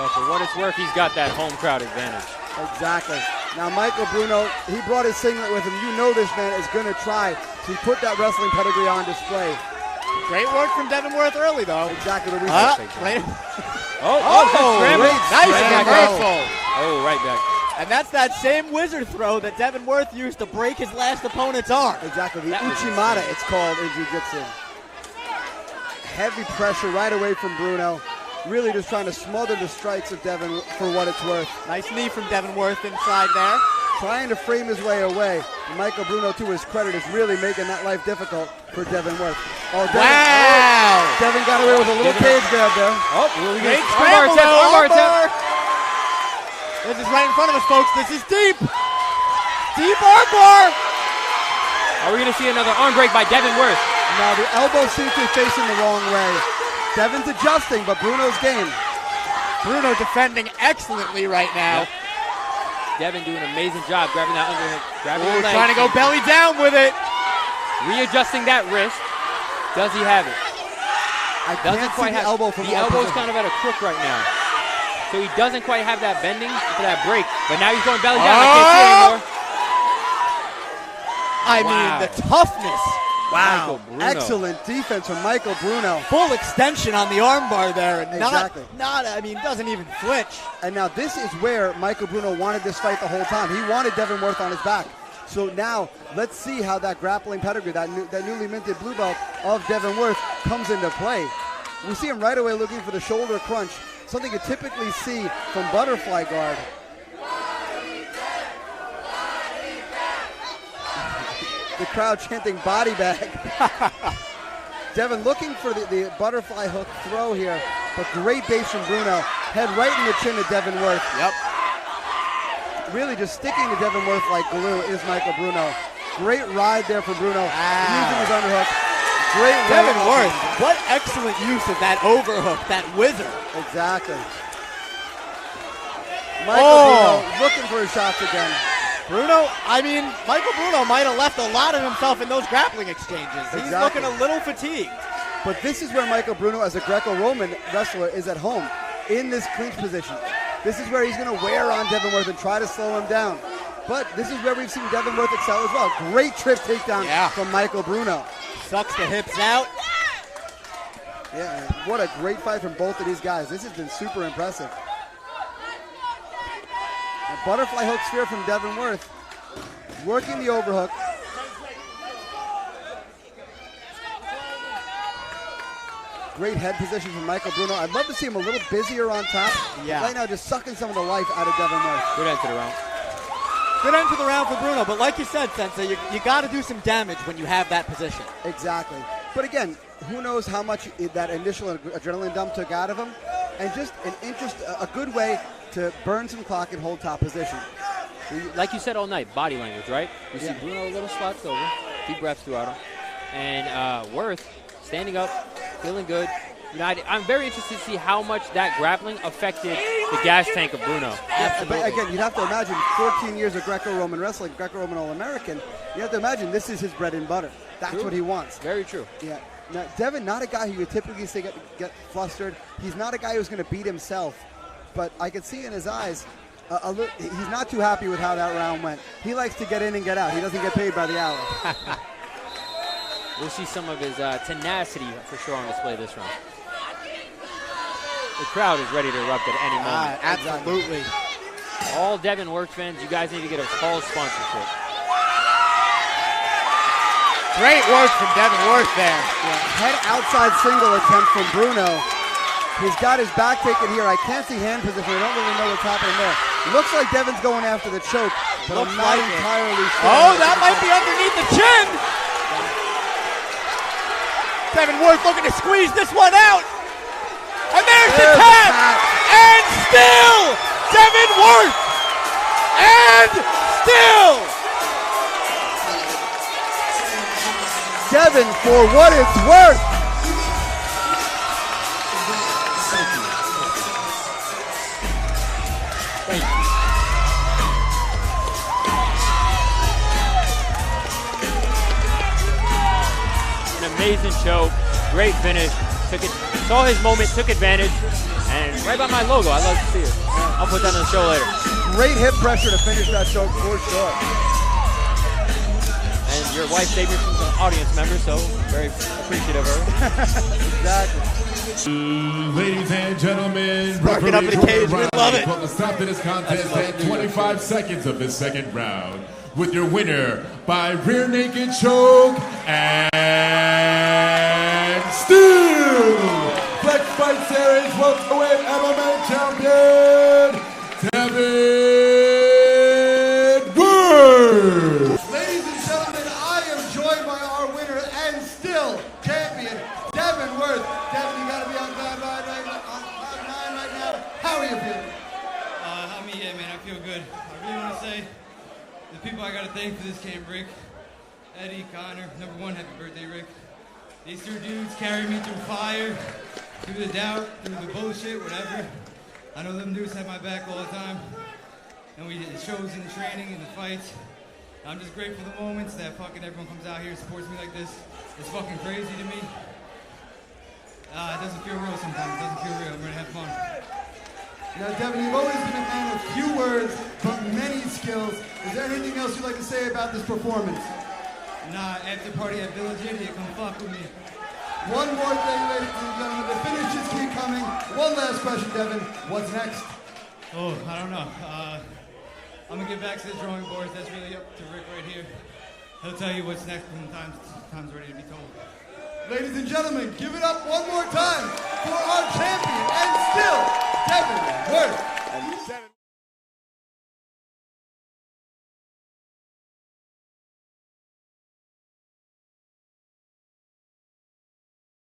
Well, for what it's worth, he's got that home crowd advantage. Exactly. Now, Michael Bruno, he brought his singlet with him. You know this man is going to try to put that wrestling pedigree on display. Great work from Devin Worth early, though. Exactly what we Right. Nice reversal. Oh, right back. And that's that same wizard throw that Devin Worth used to break his last opponent's arm. Exactly. The Uchimata, it's called in jiu-jitsu. Heavy pressure right away from Bruno. Really just trying to smother the strikes of Devin for what it's worth. Nice knee from Devin Worth inside there. Trying to frame his way away. And Michael Bruno, to his credit, is really making that life difficult for Devin Worth. Oh, Devin, wow! Devin got away with a little cage grab there. Oh, great scramble, armbar attempt. This is right in front of us, folks. This is deep. Deep armbar. Are we going to see another arm break by Devin Worth? Now the elbow seems to be facing the wrong way. Devin's adjusting, but Bruno's game. Bruno defending excellently right now. Yep. Devin doing an amazing job grabbing that underhook. Grabbing the leg. Trying to go belly down with it. Readjusting that wrist. Does he have it? I can't see the elbow from the elbow's kind of at a crook right now. So he doesn't quite have that bending for that break. But now he's going belly down. I can't see anymore. I mean, the toughness. Wow. Excellent defense from Michael Bruno. Full extension on the armbar there. And exactly. Doesn't even flinch. And now this is where Michael Bruno wanted this fight the whole time. He wanted Devin Worth on his back. So now let's see how that grappling pedigree, that newly minted blue belt of Devin Worth comes into play. We see him right away looking for the shoulder crunch, something you typically see from butterfly guard. The crowd chanting body bag. Devin looking for the butterfly hook throw here, but great base from Bruno. Head right in the chin of Devin Worth. Yep. Really just sticking to Devin Worth like glue is Michael Bruno. Great ride there from Bruno. Using his underhook. Great Devin Worth. What excellent use of that overhook, that wizard. Exactly. Michael Bruno looking for his shots again. Michael Bruno might have left a lot of himself in those grappling exchanges. He's looking a little fatigued. But this is where Michael Bruno, as a Greco-Roman wrestler, is at home, in this clinch position. This is where he's going to wear on Devin Worth and try to slow him down. But this is where we've seen Devin Worth excel as well. Great trip takedown from Michael Bruno. Sucks the hips out. Yeah, what a great fight from both of these guys. This has been super impressive. A butterfly hook spear from Devin Worth. Working the overhook. Great head position from Michael Bruno. I'd love to see him a little busier on top. Yeah. Right now, just sucking some of the life out of Devin Worth. Good end to the round. Good end to the round for Bruno, but like you said, Sensei, you got to do some damage when you have that position. Exactly. But again, who knows how much that initial adrenaline dump took out of him, and just a good way to burn some clock and hold top position. Like you said all night, body language, right? We see Bruno a little slouched over, deep breaths throughout him, and Worth standing up, feeling good. You know, I'm very interested to see how much that grappling affected the gas tank of Bruno. But again, you'd have to imagine 14 years of Greco-Roman wrestling, Greco-Roman All-American. You have to imagine this is his bread and butter. That's what he wants. Very true. Yeah. Now, Devin, not a guy who would typically say get flustered. He's not a guy who's going to beat himself. But I could see in his eyes, he's not too happy with how that round went. He likes to get in and get out. He doesn't get paid by the hour. We'll see some of his tenacity for sure on display this round. The crowd is ready to erupt at any moment. Absolutely. All Devin Worth fans, you guys need to get a call sponsorship. Great work from Devin Worth there. Head outside single attempt from Bruno. He's got his back taken here. I can't see hand position. I don't really know what's happening there. Looks like Devin's going after the choke, but I'm not entirely sure. Oh, that might be underneath the chin. Devin Worth looking to squeeze this one out. And there's the tap. And still Devin Worth. And still Devin, for what it's worth. Thank you. An amazing choke. Great finish. Saw his moment, took advantage, and right by my logo. I love to see it. I'll put that on the show later. Great hip pressure to finish that choke for sure. And your wife saved me from an audience member, so very appreciative of her. Exactly. Ladies and gentlemen, Rocking up in the cage, we love it. Put the stop to this contest at 25 seconds of this second round with your winner by rear naked choke and still Flex Fight Series welterweight MMA champion, Devan. Ladies and gentlemen, I am joined by our winner and still champion, Devan Worth. Devan, you gotta be on cloud nine right now. How are you feeling? Yeah, man, I feel good. I really want to say the people I got to thank for this camp, Rick, Eddie, Connor, number one, happy birthday, Rick. These two dudes carried me through fire, through the doubt, through the bullshit, whatever. I know them dudes have my back all the time. And we did shows in the training and the fights. I'm just grateful for the moments that fucking everyone comes out here and supports me like this. It's fucking crazy to me. It doesn't feel real sometimes. It doesn't feel real. I'm gonna have fun. Now, Devan, you've always been a man of few words, but many skills. Is there anything else you'd like to say about this performance? Nah, after party at Village Idiot, come fuck with me. One more thing, ladies and gentlemen. The finishes keep coming. One last question, Devan. What's next? Oh, I don't know. I'm gonna get back to the drawing boards. That's really up to Rick right here. He'll tell you what's next when time's ready to be told. Ladies and gentlemen, give it up one more time for our champion and still Devan Worth.